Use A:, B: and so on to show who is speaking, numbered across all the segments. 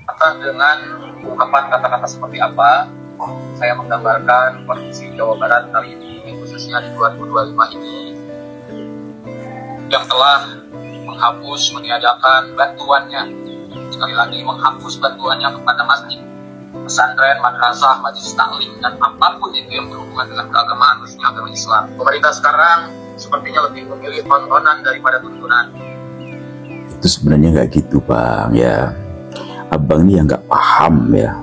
A: Maka dengan ungkapan kata-kata seperti apa, saya menggambarkan kondisi Jawa Barat kali ini, khususnya di 2025 ini, yang telah menghapus, meniadakan bantuannya, sekali lagi menghapus bantuannya kepada masjid, pesantren, madrasah, majelis taklim, dan apapun itu yang berhubungan dengan keagamaan, khususnya agama Islam. Pemerintah sekarang sepertinya lebih memilih tontonan daripada tuntunan.
B: Itu sebenarnya nggak gitu bang ya. Abang ini yang nggak paham ya.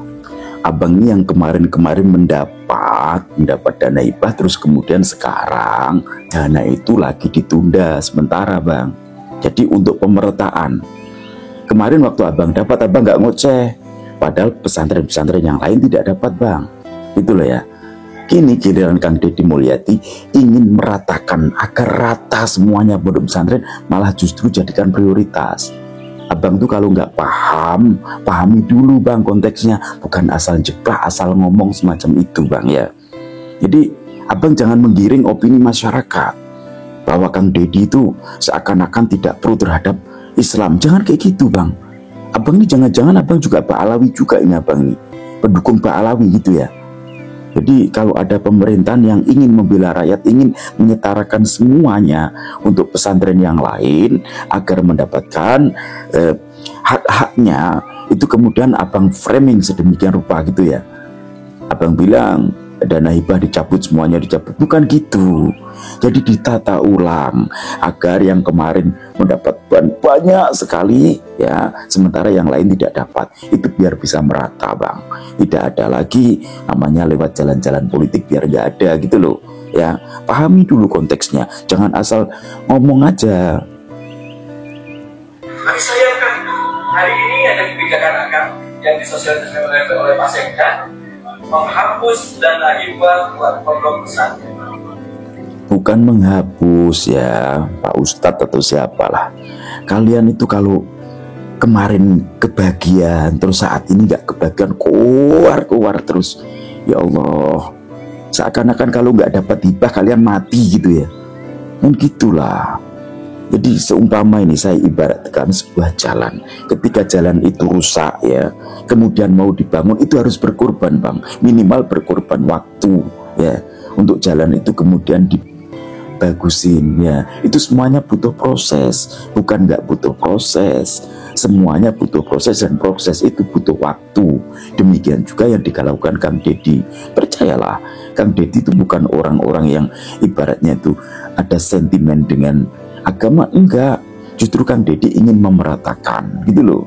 B: Abang ini yang kemarin-kemarin mendapat dana hibah, terus kemudian sekarang dana itu lagi ditunda sementara bang. Jadi untuk pemerataan. Kemarin waktu abang dapat, abang nggak ngoceh. Padahal pesantren-pesantren yang lain tidak dapat bang. Itulah ya. Kini giliran Kang Deddy Mulyadi ingin meratakan agar rata semuanya pondok pesantren, malah justru jadikan prioritas. Abang tuh kalau nggak paham, pahami dulu bang konteksnya, bukan asal jeplak, asal ngomong semacam itu bang ya. Jadi abang jangan menggiring opini masyarakat bahwa Kang Deddy itu seakan-akan tidak pro terhadap Islam. Jangan kayak gitu bang. Abang ini jangan-jangan abang juga Pak Alawi juga ini, abang ini pendukung Pak Alawi gitu ya. Jadi kalau ada pemerintahan yang ingin membela rakyat, ingin menyetarakan semuanya untuk pesantren yang lain agar mendapatkan hak-haknya, itu kemudian abang framing sedemikian rupa gitu ya. Abang bilang dana hibah dicabut, semuanya dicabut. Bukan gitu. Jadi ditata ulang agar yang kemarin mendapat banyak sekali ya, sementara yang lain tidak dapat. Itu biar bisa merata bang. Tidak ada lagi namanya lewat jalan-jalan politik, biar nggak ada gitu loh ya. Pahami dulu konteksnya, jangan asal ngomong aja.
C: Kami sayangkan hari ini ada kebijakan akan yang disosialisasikan oleh Pak Sekda menghapus dana hibah buat pondok pesantren.
B: Bukan menghapus ya Pak Ustadz atau siapalah. Kalian itu kalau kemarin kebagian, terus saat ini nggak kebagian, keluar terus. Ya Allah, seakan-akan kalau nggak dapat hibah kalian mati gitu ya. Dan gitulah. Jadi seumpama ini saya ibaratkan sebuah jalan. Ketika jalan itu rusak ya, kemudian mau dibangun, itu harus berkorban bang. Minimal berkorban waktu ya, untuk jalan itu kemudian dibagusin ya. Itu semuanya butuh proses. Bukan nggak butuh proses. Semuanya butuh proses, dan proses itu butuh waktu. Demikian juga yang dilakukan Kang Deddy. Percayalah, Kang Deddy itu bukan orang-orang yang ibaratnya itu ada sentimen dengan agama, enggak. Justru Kang Deddy ingin memeratakan gitu loh.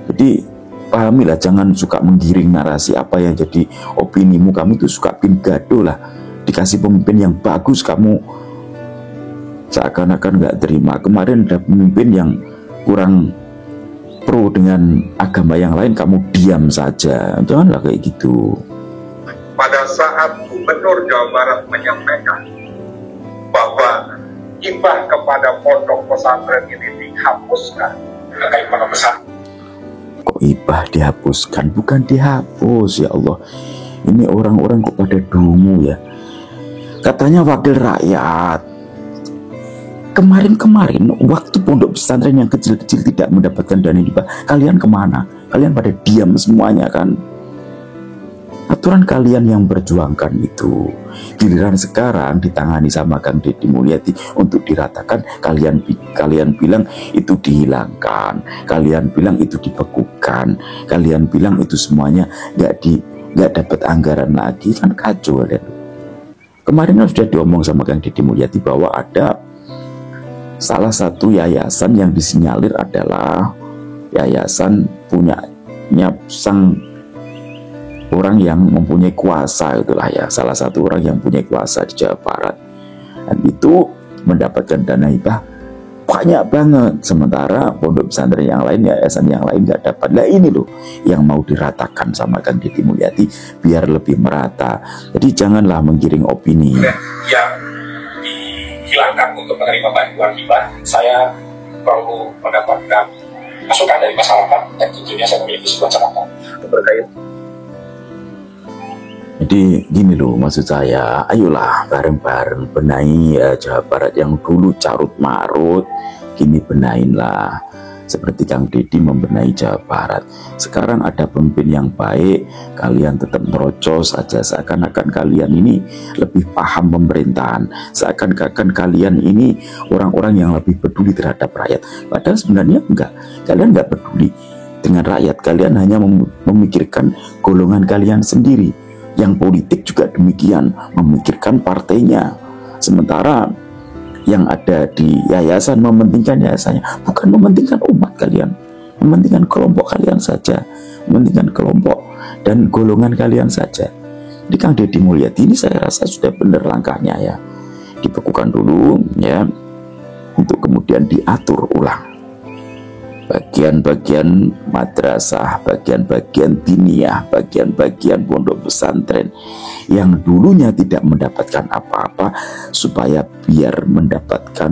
B: Jadi pahamilah, jangan suka menggiring narasi apa yang jadi opinimu. Kamu tuh suka pin gado lah. Dikasih pemimpin yang bagus, kamu seakan-akan nggak terima. Kemarin ada pemimpin yang kurang pro dengan agama yang lain, kamu diam saja. Janganlah kayak gitu.
D: Pada saat Gubernur Jawa Barat menyampaikan bahwa hibah kepada pondok pesantren ini dihapuskan, terkait pondok pesantren.
B: Kok hibah dihapuskan? Bukan dihapus ya Allah. Ini orang-orang kok pada dungu ya. Katanya wakil rakyat. Kemarin waktu pondok pesantren yang kecil-kecil tidak mendapatkan dana hibah, kalian kemana? Kalian pada diam semuanya kan? Aturan kalian yang berjuangkan itu, giliran sekarang ditangani sama Kang Deddy Mulyadi untuk diratakan, kalian bilang itu dihilangkan, kalian bilang itu dibekukan, kalian bilang itu semuanya nggak dapat anggaran lagi, kan kacau kan? Kemarin sudah diomong sama Kang Deddy Mulyadi bahwa ada salah satu yayasan yang disinyalir adalah yayasan punyanya sang orang yang mempunyai kuasa, itulah ya, salah satu orang yang punya kuasa di Jawa Barat, dan itu mendapatkan dana hibah banyak banget, sementara pondok pesantren yang lain, yayasan yang lain nggak dapat. Lah ini loh yang mau diratakan sama Kang Deddy Mulyadi biar lebih merata. Jadi janganlah menggiring opini.
C: Yang dihilangkan untuk menerima bantuan hibah, saya perlu mendapatkan masukan dari masyarakat, dan tentunya saya memiliki sebuah catatan terkait.
B: Jadi gini loh, maksud saya, ayolah bareng-bareng benahi ya Jawa Barat yang dulu carut marut, kini benahin lah. seperti Kang Deddy membenahi Jawa Barat. Sekarang ada pemimpin yang baik, kalian tetap merocos saja, seakan-akan kalian ini lebih paham pemerintahan, seakan-akan kalian ini orang-orang yang lebih peduli terhadap rakyat. Padahal sebenarnya enggak, kalian enggak peduli dengan rakyat, kalian hanya memikirkan golongan kalian sendiri. Yang politik juga demikian, memikirkan partainya. Sementara yang ada di yayasan mementingkan yayasannya, bukan mementingkan umat kalian, mementingkan kelompok kalian saja, mementingkan kelompok dan golongan kalian saja. Di Kang Deddy Mulyadi ini saya rasa sudah benar langkahnya ya, dibekukan dulu ya, untuk kemudian diatur ulang bagian-bagian madrasah, bagian-bagian diniyah, bagian-bagian pondok pesantren yang dulunya tidak mendapatkan apa-apa, supaya biar mendapatkan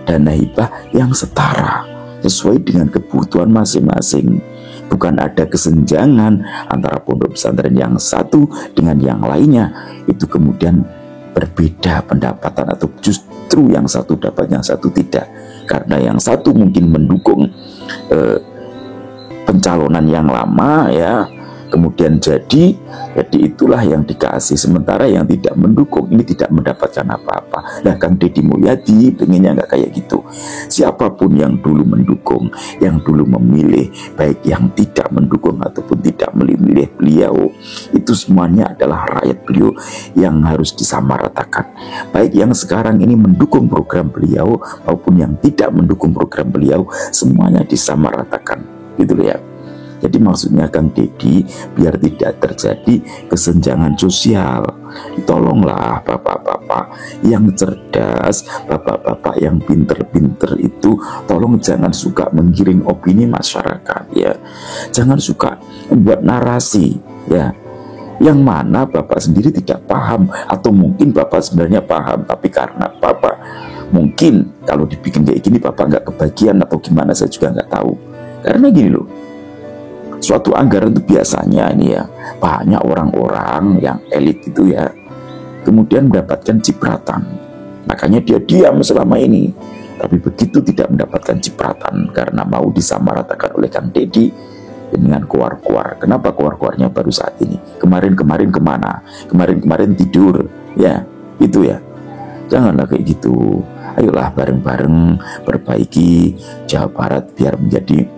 B: dana hibah yang setara sesuai dengan kebutuhan masing-masing. Bukan ada kesenjangan antara pondok pesantren yang satu dengan yang lainnya, itu kemudian berbeda pendapatan, atau justru yang satu dapat yang satu tidak, karena yang satu mungkin mendukung pencalonan yang lama ya, kemudian jadi itulah yang dikasih, sementara yang tidak mendukung ini tidak mendapatkan apa-apa. Nah, Kang Deddy Mulyadi pengennya nggak kayak gitu. Siapapun yang dulu mendukung, yang dulu memilih, baik yang tidak mendukung ataupun tidak memilih beliau, itu semuanya adalah rakyat beliau yang harus disamaratakan. Baik yang sekarang ini mendukung program beliau maupun yang tidak mendukung program beliau, semuanya disamaratakan, gitu ya. Jadi maksudnya Kang Deddy, biar tidak terjadi kesenjangan sosial, tolonglah bapak-bapak yang cerdas, bapak-bapak yang pinter-pinter itu, tolong jangan suka menggiring opini masyarakat ya, jangan suka membuat narasi ya, yang mana bapak sendiri tidak paham, atau mungkin bapak sebenarnya paham, tapi karena bapak mungkin kalau dibikin kayak gini bapak nggak kebagian atau gimana, saya juga nggak tahu. Karena gini loh, suatu anggaran itu biasanya ini ya, banyak orang-orang yang elit itu ya, kemudian mendapatkan cipratan, makanya dia diam selama ini. Tapi begitu tidak mendapatkan cipratan karena mau disamaratakan oleh Kang Deddy dengan kuar-kuar. Kenapa kuar-kuarnya baru saat ini? Kemarin-kemarin kemana? Kemarin-kemarin tidur ya, itu ya. Janganlah kayak gitu. Ayolah bareng-bareng perbaiki Jawa Barat biar menjadi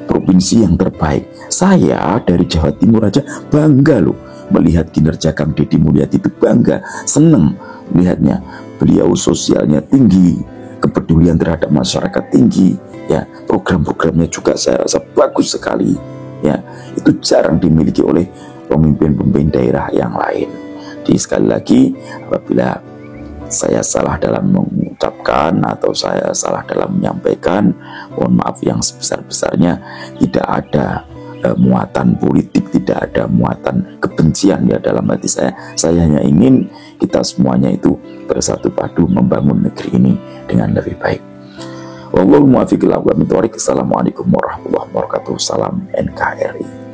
B: provinsi yang terbaik. Saya dari Jawa Timur aja bangga loh melihat kinerja Kang Deddy Mulyadi, itu bangga, seneng melihatnya. Beliau sosialnya tinggi, kepedulian terhadap masyarakat tinggi ya, program-programnya juga saya rasa bagus sekali ya. Itu jarang dimiliki oleh pemimpin-pemimpin daerah yang lain. Jadi sekali lagi, apabila saya salah dalam mengucapkan atau saya salah dalam menyampaikan, mohon maaf yang sebesar-besarnya. Tidak ada muatan politik, tidak ada muatan kebencian ya dalam hati saya. Saya hanya ingin kita semuanya itu bersatu padu membangun negeri ini dengan lebih baik. Wallahul muwaffiq ila aqwamit thoriq. Assalamualaikum warahmatullahi wabarakatuh. Salam NKRI.